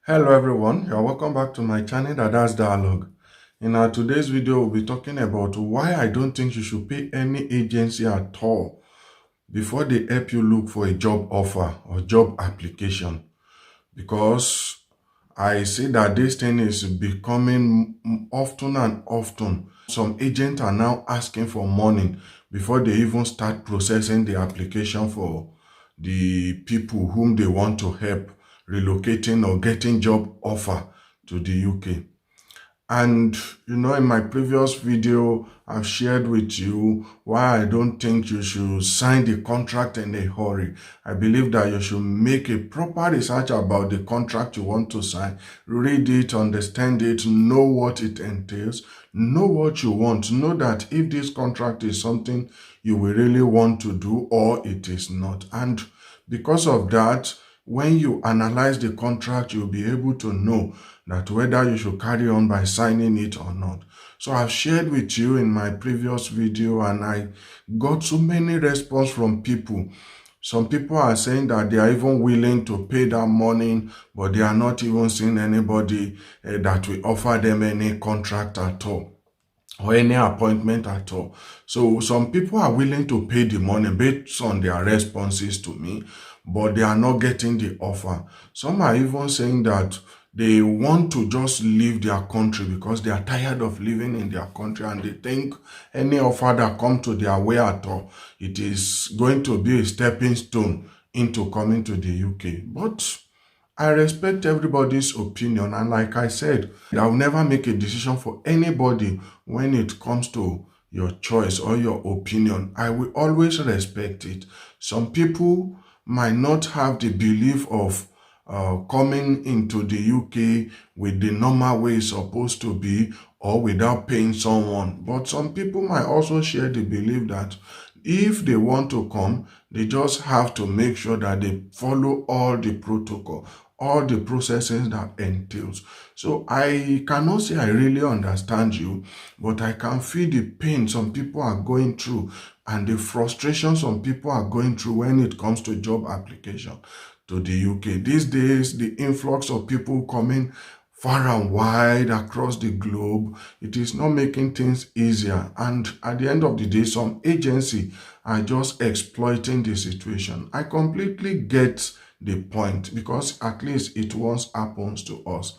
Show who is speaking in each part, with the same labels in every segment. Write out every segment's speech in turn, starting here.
Speaker 1: Hello everyone, you're welcome back to my channel Dada's Dialogue. In our today's video, we'll be talking about why I don't think you should pay any agency at all before they help you look for a job offer or job application. Because I see that this thing is becoming often and often. Some agents are now asking for money before they even start processing the application for the people whom they want to help relocating or getting job offer to the UK. And in my previous video, I've shared with you why I don't think you should sign the contract in a hurry. I believe that you should make a proper research about the contract you want to sign, read it, understand it, know what it entails, know what you want, know that if this contract is something you will really want to do or it is not. And because of that, when you analyze the contract, you'll be able to know that whether you should carry on by signing it or not. So I've shared with you in my previous video and I got so many response from people. Some people are saying that they are even willing to pay that money, but they are not even seeing anybody that will offer them any contract at all or any appointment at all. So some people are willing to pay the money based on their responses to me, but they are not getting the offer. Some are even saying that they want to just leave their country because they are tired of living in their country and they think any offer that comes to their way at all, it is going to be a stepping stone into coming to the UK. But I respect everybody's opinion, and like I said, I will never make a decision for anybody when it comes to your choice or your opinion. I will always respect it. Some people might not have the belief of coming into the UK with the normal way it's supposed to be or without paying someone. But some people might also share the belief that if they want to come, they just have to make sure that they follow all the protocol, all the processes that entails. So I cannot say I really understand you, but I can feel the pain some people are going through and the frustration some people are going through when it comes to job application to the UK. These days, the influx of people coming far and wide across the globe, it is not making things easier. And at the end of the day, some agency are just exploiting the situation. I completely get the point because at least it once happens to us.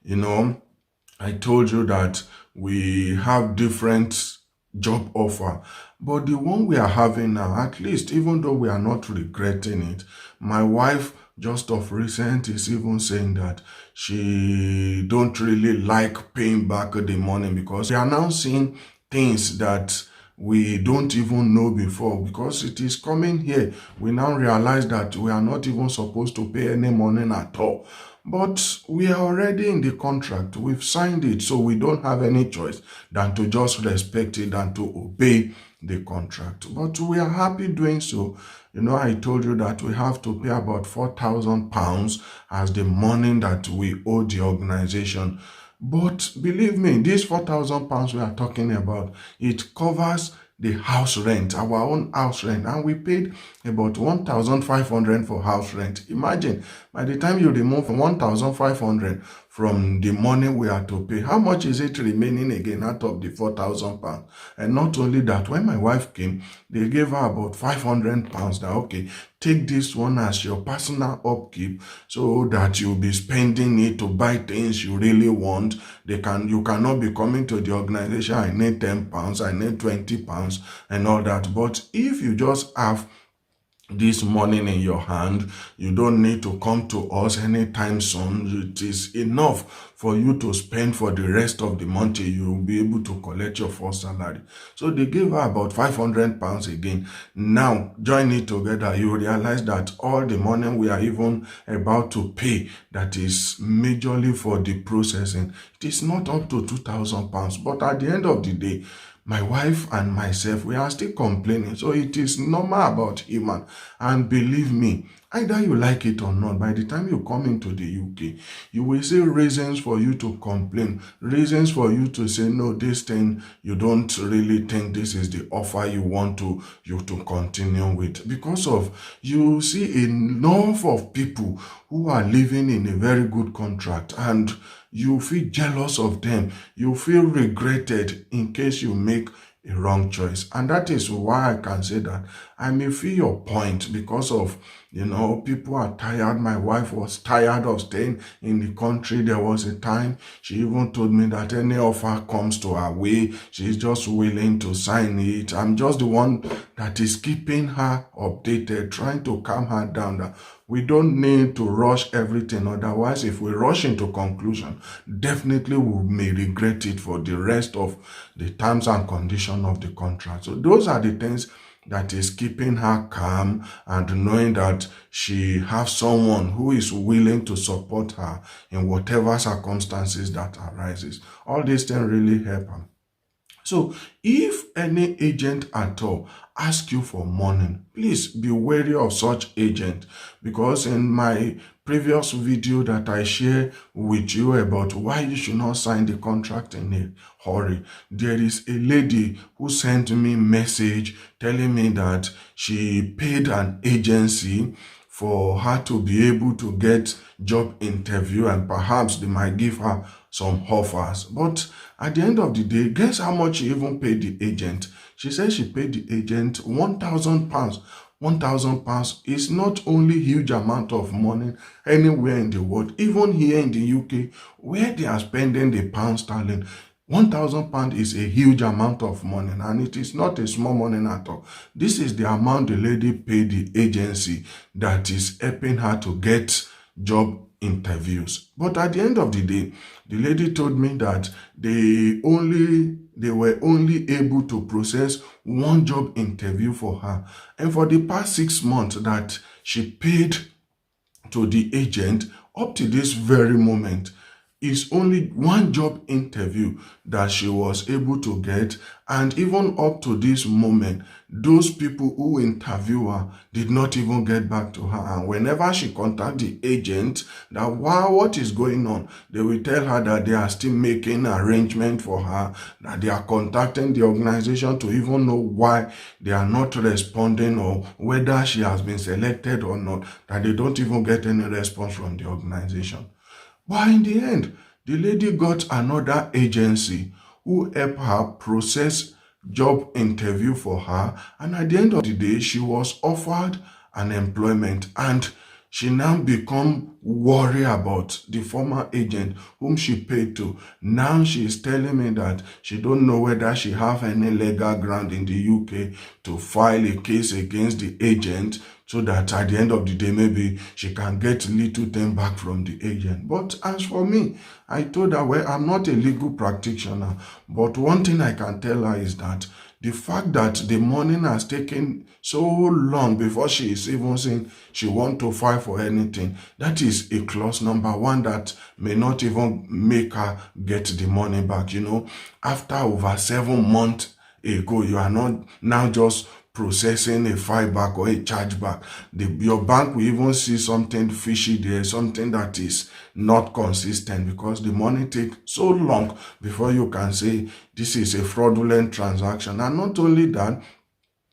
Speaker 1: I told you that we have different job offer, but the one we are having now, at least even though we are not regretting it, my wife just of recent is even saying that she don't really like paying back the money because we are now seeing things that we don't even know before. Because it is coming here, we now realize that we are not even supposed to pay any money at all. But we are already in the contract. We've signed it, so we don't have any choice than to just respect it and to obey the contract. But we are happy doing so. I told you that we have to pay about £4,000 as the money that we owe the organization. But believe me, this £4,000 we are talking about, it covers the house rent, our own house rent, and we paid about 1,500 for house rent. Imagine, by the time you remove 1,500 from the money we are to pay, how much is it remaining again out of the £4,000? And not only that, when my wife came, they gave her about £500 that, okay, take this one as your personal upkeep so that you'll be spending it to buy things you really want. You cannot be coming to the organization, I need £10, I need £20 and all that. But if you just have this money in your hand, you don't need to come to us anytime soon. It is enough for you to spend for the rest of the month till you will be able to collect your first salary. So they gave her about £500 again. Now, join it together, you realize that all the money we are even about to pay, that is majorly for the processing, it is not up to £2,000. But at the end of the day, my wife and myself, we are still complaining. So it is normal about human. And believe me, Either you like it or not, by the time you come into the UK, you will see reasons for you to complain, reasons for you to say, no, this thing, you don't really think this is the offer you want you to continue with. Because of, you see enough of people who are living in a very good contract, and you feel jealous of them. You feel regretted in case you make a wrong choice. And that is why I can say that I may feel your point, because of, people are tired. My wife was tired of staying in the country. There was a time she even told me that any offer comes to her way, she's just willing to sign it. I'm just the one that is keeping her updated, trying to calm her down, that we don't need to rush everything. Otherwise, if we rush into conclusion, definitely we may regret it for the rest of the terms and conditions of the contract. So those are the things that is keeping her calm, and knowing that she has someone who is willing to support her in whatever circumstances that arises. All these things really help her. So if any agent at all ask you for money, please be wary of such agent, because in my previous video that I share with you about why you should not sign the contract in a hurry, there is a lady who sent me a message telling me that she paid an agency for her to be able to get job interview, and perhaps they might give her some offers. But at the end of the day, guess how much she even paid the agent? She said she paid the agent £1,000. £1,000 is not only huge amount of money anywhere in the world, even here in the UK, where they are spending the pound sterling. £1,000 is a huge amount of money, and it is not a small money at all. This is the amount the lady paid the agency that is helping her to get job interviews. But at the end of the day, the lady told me that they were only able to process one job interview for her. And for the past 6 months that she paid to the agent, up to this very moment, is only one job interview that she was able to get. And even up to this moment, those people who interview her did not even get back to her. And whenever she contacts the agent that, wow, what is going on, they will tell her that they are still making arrangement for her, that they are contacting the organization to even know why they are not responding, or whether she has been selected or not, that they don't even get any response from the organization. But in the end, the lady got another agency who helped her process job interview for her. And at the end of the day, she was offered an employment, and she now become worried about the former agent whom she paid to. Now she is telling me that she don't know whether she have any legal ground in the UK to file a case against the agent, so that at the end of the day, maybe she can get little thing back from the agent. But as for me, I told her, well, I'm not a legal practitioner, but one thing I can tell her is that the fact that the money has taken so long before she is even saying she wants to file for anything, that is a clause number one that may not even make her get the money back. After over 7 months ago, you are not now just processing a file-back or a chargeback. Your bank will even see something fishy there, something that is not consistent, because the money takes so long before you can say this is a fraudulent transaction. And not only that,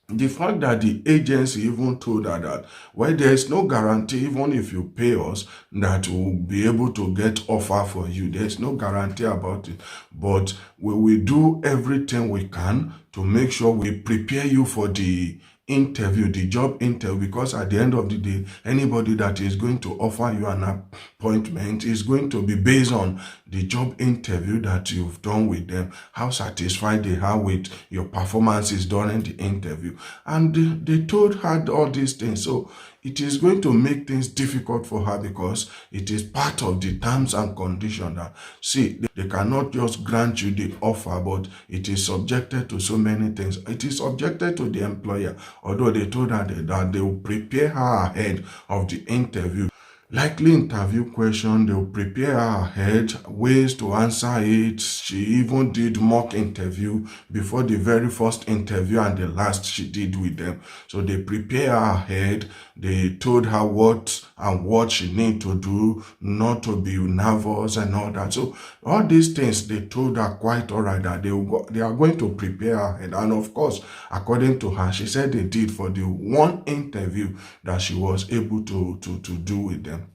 Speaker 1: the fact that the agency even told her that, well, there is no guarantee, even if you pay us, that we'll be able to get offer for you. There's no guarantee about it. But we will do everything we can to make sure we prepare you for the interview, the job interview, because at the end of the day, anybody that is going to offer you an appointment is going to be based on the job interview that you've done with them, how satisfied they are with your performances during the interview. And they told her all these things. So it is going to make things difficult for her, because it is part of the terms and conditions that, see, they cannot just grant you the offer, but it is subjected to so many things. It is subjected to the employer, although they told her that they will prepare her ahead of the interview. likely interview question. They'll prepare her ahead, ways to answer it. She even did mock interview before the very first interview and the last she did with them. So they prepare her ahead. They told her what and what she need to do, not to be nervous and all that. So all these things they told her quite all right, that they are going to prepare her ahead. And of course, according to her, she said they did for the one interview that she was able to do with them.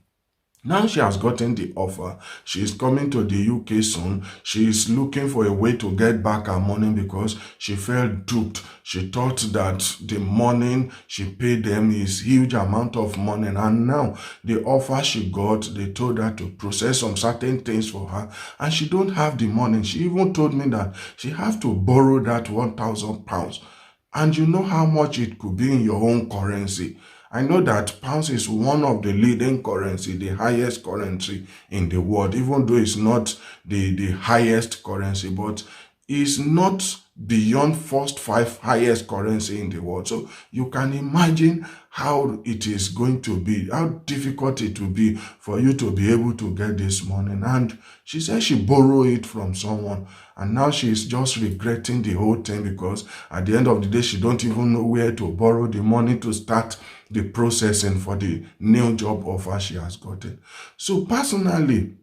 Speaker 1: Now she has gotten the offer. She is coming to the UK soon. She is looking for a way to get back her money because she felt duped. She thought that the money she paid them is huge amount of money. And now the offer she got, they told her to process some certain things for her. And she don't have the money. She even told me that she have to borrow that £1,000. And you know how much it could be in your own currency. I know that pounds is one of the leading currency, the highest currency in the world, even though it's not the highest currency, but it's not beyond first 5 highest currency in the world. So you can imagine how it is going to be, how difficult it will be for you to be able to get this money. And she said she borrowed it from someone, and now she's just regretting the whole thing because at the end of the day, she don't even know where to borrow the money to start the processing for the new job offer she has gotten. So personally,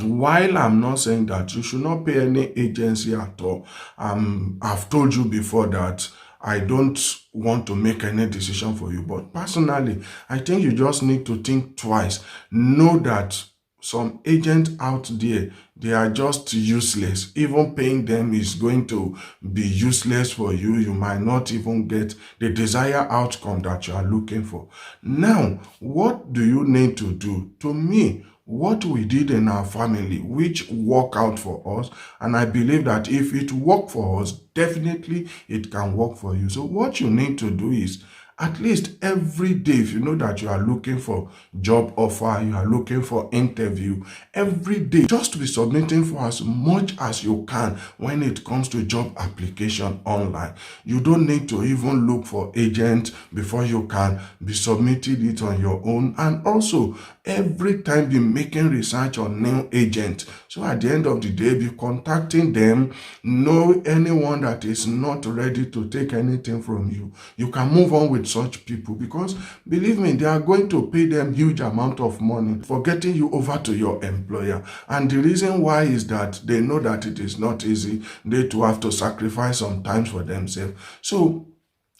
Speaker 1: while I'm not saying that you should not pay any agency at all, I've told you before that I don't want to make any decision for you. But personally, I think you just need to think twice. Know that some agents out there, they are just useless. Even paying them is going to be useless for you. You might not even get the desired outcome that you are looking for. Now, what do you need to do? To me, what we did in our family, which worked out for us, and I believe that if it worked for us, definitely it can work for you. So what you need to do is, at least every day, if you know that you are looking for job offer, you are looking for interview, every day, just be submitting for as much as you can when it comes to job application online. You don't need to even look for agent before you can be submitting it on your own. And also, every time be making research on new agent. So at the end of the day, be contacting them. Know anyone that is not ready to take anything from you. You can move on with such people because believe me, they are going to pay them huge amount of money for getting you over to your employer. And the reason why is that they know that it is not easy. They too have to sacrifice some time for themselves. So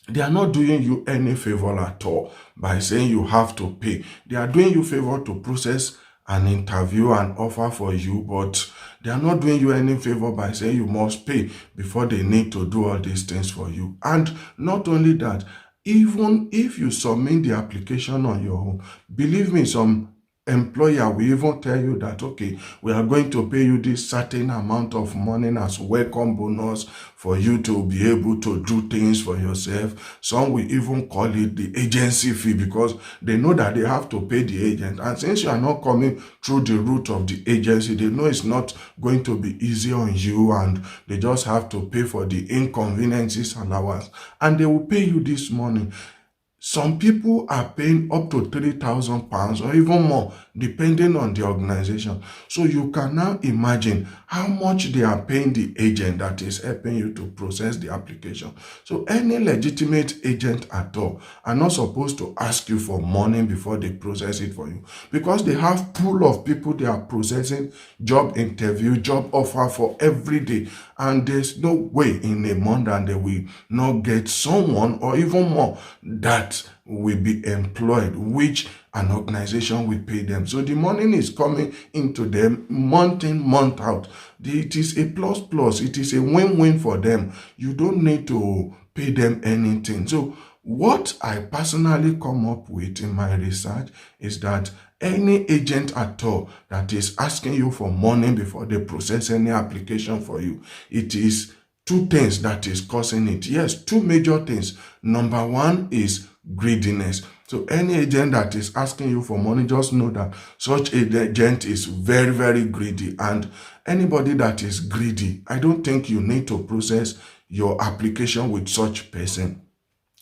Speaker 1: they are not doing you any favor at all by saying you have to pay. They are doing you favor to process an interview and offer for you, but they are not doing you any favor by saying you must pay before they need to do all these things for you. And not only that, even if you submit the application on your own, believe me, some employer will even tell you that, okay, we are going to pay you this certain amount of money as welcome bonus for you to be able to do things for yourself. Some will even call it the agency fee because they know that they have to pay the agent. And since you are not coming through the route of the agency, they know it's not going to be easy on you, and they just have to pay for the inconveniences allowance, and they will pay you this money. Some people are paying up to £3,000 or even more, depending on the organization. So you can now imagine how much they are paying the agent that is helping you to process the application. So any legitimate agent at all are not supposed to ask you for money before they process it for you, because they have pool of people they are processing job interview, job offer for every day. And there's no way in a month that they will not get someone or even more that will be employed, which an organization will pay them. So the money is coming into them month in, month out. It is a plus plus. It is a win-win for them. You don't need to pay them anything. So what I personally come up with in my research is that any agent at all that is asking you for money before they process any application for you, it is two things that is causing it. Yes, two major things. Number one is greediness. So any agent that is asking you for money, just know that such agent is very, very greedy. And anybody that is greedy, I don't think you need to process your application with such person.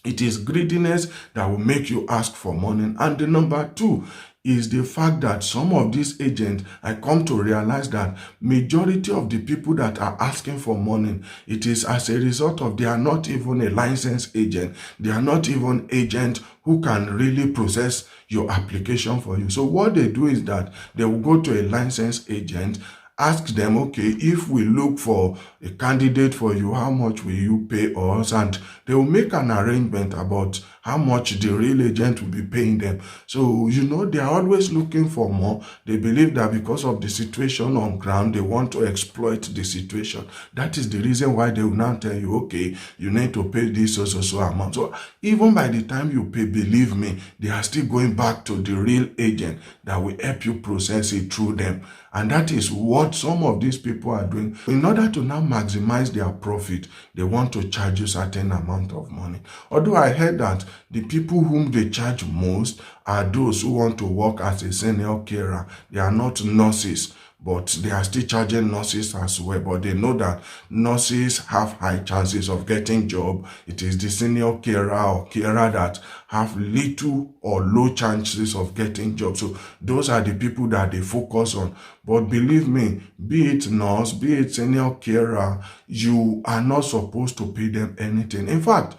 Speaker 1: It is greediness that will make you ask for money. And the number two is the fact that some of these agents, I come to realize that majority of the people that are asking for money, it is as a result of they are not even a licensed agent. They are not even agents who can really process your application for you. So what they do is that they will go to a licensed agent, ask them, okay, if we look for a candidate for you, how much will you pay us? And they will make an arrangement about how much the real agent will be paying them. So, they are always looking for more. They believe that because of the situation on ground, they want to exploit the situation. That is the reason why they will now tell you, okay, you need to pay this so amount. So even by the time you pay, believe me, they are still going back to the real agent that will help you process it through them. And that is what some of these people are doing. In order to now maximize their profit, they want to charge you certain amount of money. Although I heard that the people whom they charge most are those who want to work as a senior carer. They are not nurses, but they are still charging nurses as well. But they know that nurses have high chances of getting job. It is the senior carer or carer that have little or low chances of getting job. So those are the people that they focus on. But believe me, be it nurse, be it senior carer, you are not supposed to pay them anything. In fact,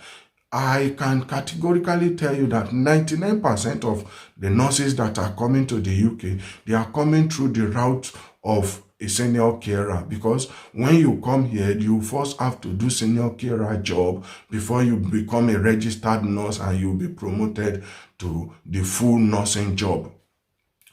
Speaker 1: I can categorically tell you that 99% of the nurses that are coming to the UK, they are coming through the route of a senior carer, because when you come here, you first have to do senior carer job before you become a registered nurse and you'll be promoted to the full nursing job.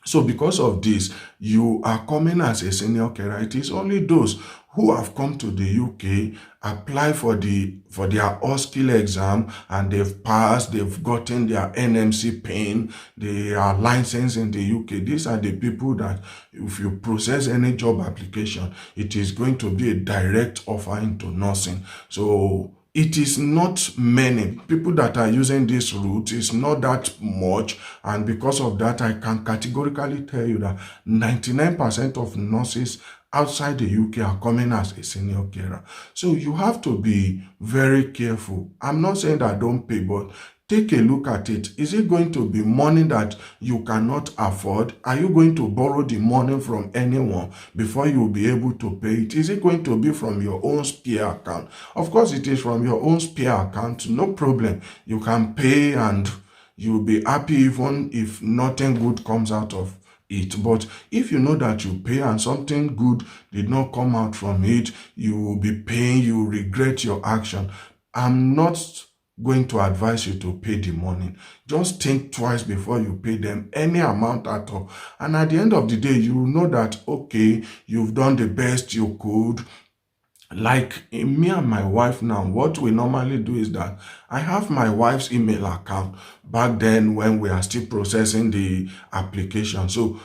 Speaker 1: So because of this, you are coming as a senior carer. It is only those who have come to the UK, apply for their all-skill exam, and they've passed, they've gotten their NMC PIN, they are licensed in the UK. These are the people that if you process any job application, it is going to be a direct offer into nursing. So it is not many people that are using this route. It's not that much, and because of that, I can categorically tell you that 99% of nurses outside the UK are coming as a senior carer. So you have to be very careful. I'm not saying that don't pay, but take a look at it. Is it going to be money that you cannot afford? Are you going to borrow the money from anyone before you will be able to pay it? Is it going to be from your own spare account? Of course, it is from your own spare account. No problem. You can pay and you'll be happy even if nothing good comes out of it. But if you know that you pay and something good did not come out from it, you will be paying, you will regret your action. I'm not going to advise you to pay the money. Just think twice before you pay them any amount at all. And at the end of the day, you will know that, okay, you've done the best you could. Like me and my wife now, what we normally do is that I have my wife's email account back then when we are still processing the application. So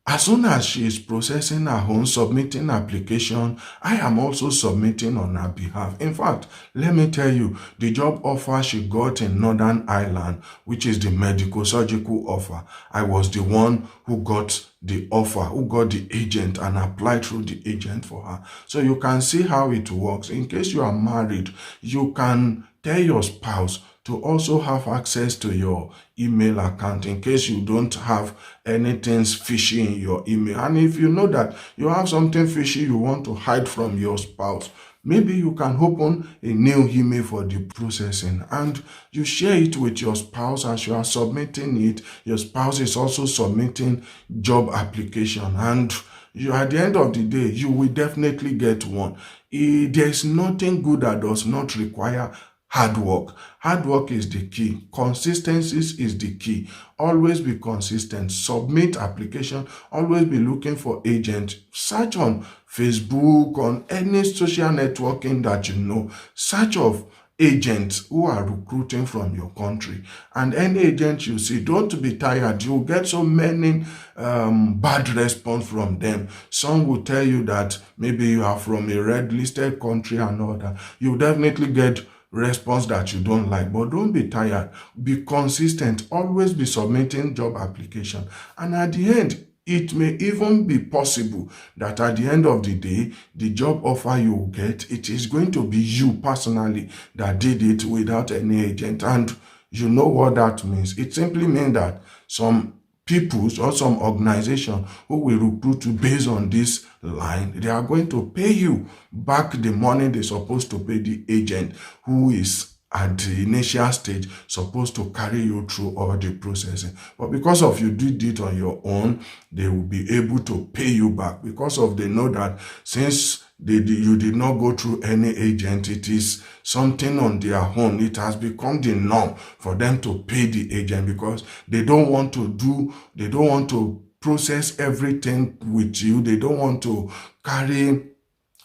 Speaker 1: as soon as she is processing her own, submitting application, I am also submitting on her behalf. In fact, let me tell you, the job offer she got in Northern Ireland, which is the medical surgical offer, I was the one who got the offer, who got the agent and applied through the agent for her. So you can see how it works. In case you are married, you can tell your spouse to also have access to your email account in case you don't have anything fishy in your email. And if you know that you have something fishy you want to hide from your spouse, maybe you can open a new email for the processing and you share it with your spouse. As you are submitting it, your spouse is also submitting job application, and you, at the end of the day, you will definitely get one. There's nothing good that does not require hard work. Hard work is the key. Consistency is the key. Always be consistent. Submit application. Always be looking for agents. Search on Facebook, on any social networking that you know. Search of agents who are recruiting from your country. And any agent you see, don't be tired. You'll get so many bad response from them. Some will tell you that maybe you are from a red listed country and all that. You'll definitely get response that you don't like, but don't be tired. Be consistent. Always be submitting job application, and at the end, it may even be possible that at the end of the day, the job offer you will get, it is going to be you personally that did it without any agent. And you know what that means. It simply means that some peoples or some organization who will recruit you based on this line, they are going to pay you back the money they're supposed to pay the agent who is at the initial stage supposed to carry you through all the processing. But because of you did it on your own, they will be able to pay you back because of they know that since you did not go through any agent, it is something on their own. It has become the norm for them to pay the agent because they don't want to process everything with you. They don't want to carry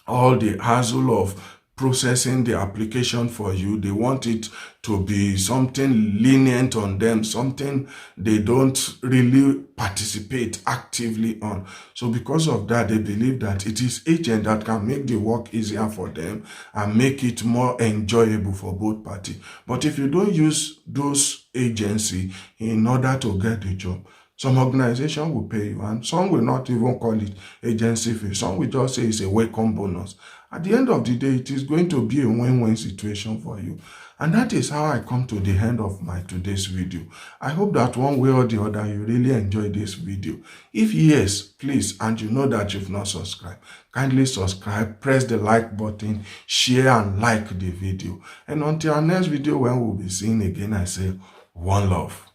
Speaker 1: all the hassle of processing the application for you. They want it to be something lenient on them, something they don't really participate actively on. So because of that, they believe that it is agent that can make the work easier for them and make it more enjoyable for both parties. But if you don't use those agency in order to get the job, some organization will pay you, and some will not even call it agency fee. Some will just say it's a welcome bonus. At the end of the day, it is going to be a win-win situation for you. And that is how I come to the end of my today's video. I hope that one way or the other, you really enjoyed this video. If yes, please, and you know that you've not subscribed, kindly subscribe, press the like button, share and like the video. And until our next video when we'll be seeing again, I say one love.